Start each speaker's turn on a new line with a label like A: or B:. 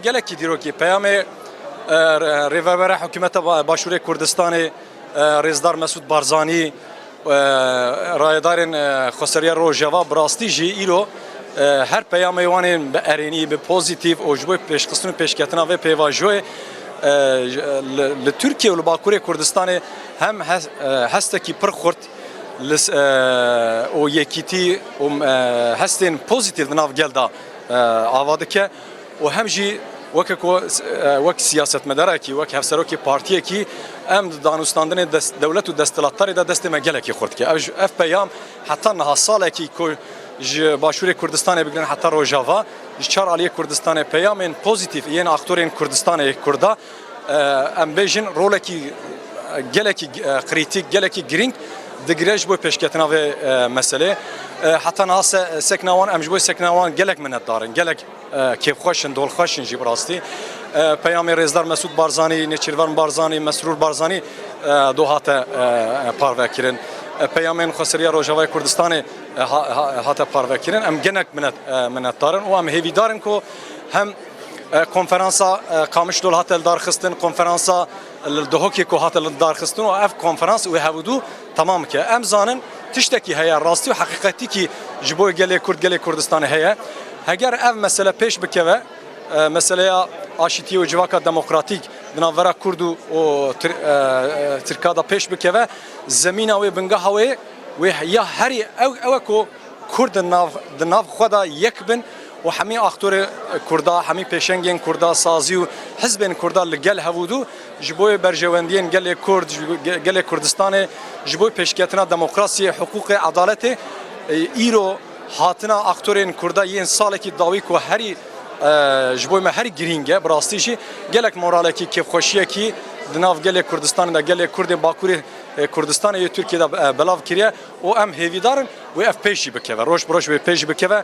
A: gelekî dîrokî peyamê rêvebera hikûmeta Başûrê Kurdistanê Rêzdar Mesûd Barzanî rayedarên Xweseriya Rojava bi rastî jî îro her peyamê wanên bi erênî bi pozîtîv û ji bo pêşxistin û pêşketina vê pêvajoyê li Tirkiye û li Bakurê Kurdistanê hem hestekî pir xurt û yekîtî û hestên pozîtîv di nav gel da ava dike û hem jî wek siyasetmedarekî, wek hevserokê partiyekî em di danûstandinê dewlet û desthilatdarê de destê me gelekî xurt dike. Ev peyam heta niha salekî ku ji Başûrê Kurdistanê bigirin heta Rojava ji çar aliyê Kurdistanê peyamên pozîtîv yên aktorên Kurdistanê Kurda em bêjin rolekî gelekî krîtîk, gelekî girîng digire ji bo pêşketina vê meselê. Heta niha sekna wan em ji bo sekna wan gelek minnetdarin, gelek kêfxweşin, dolxweşin jî bi rastî. Peyamê Rêzdar Mesûd Barzanî, Nêçîrvan Barzanî, Mesrûr Barzanî do hate parvekirin. Peyamên Xweseriya Rojavayê Kurdistanê hate parvekirin. Em genek minnetdarin û em hêvîdarin ku hem konferansa Qamişlol hate li darxistin, konferansa li Duhokê ku hate li darxistin û ev konferans û hevûdû tamam ke. Em zanin tiştekî heye rastî û heqîqetî ki ji bo gelê Kurd, gelê Kurdistanê heye. Heger ev mesele pêş bikeve, meseleya aşîtiye û civaka demokratîk di navbera Kurd û Tirkiye da pêş bikeve, zemîna wê bingeha wê ya herî ew ku Kurd di nav xwe da yek bin û hemî aktorê Kurda, hemî pêşengên Kurda, sazî û hizbên Kurda li gel hevûdû ji bo berjewendiyên gelê Kurd, gelê Kurdistanê ji bo pêşketina demokrasiyê, hukûqê, adaletê îro hatina aktorên Kurda yên salekî dawî ku herî ji bo me herî girîng e bi rastî jî gelek moralekî kêfxweşiyekî di nav gelê Kurdistanê de gelê Kurdê Bakurê Kurdistanê yê Tirkiyeyê de belav kiriye û em hêvîdarin wê ev pêş jî bikeve, roj bi roj wê pêş jî bikeve.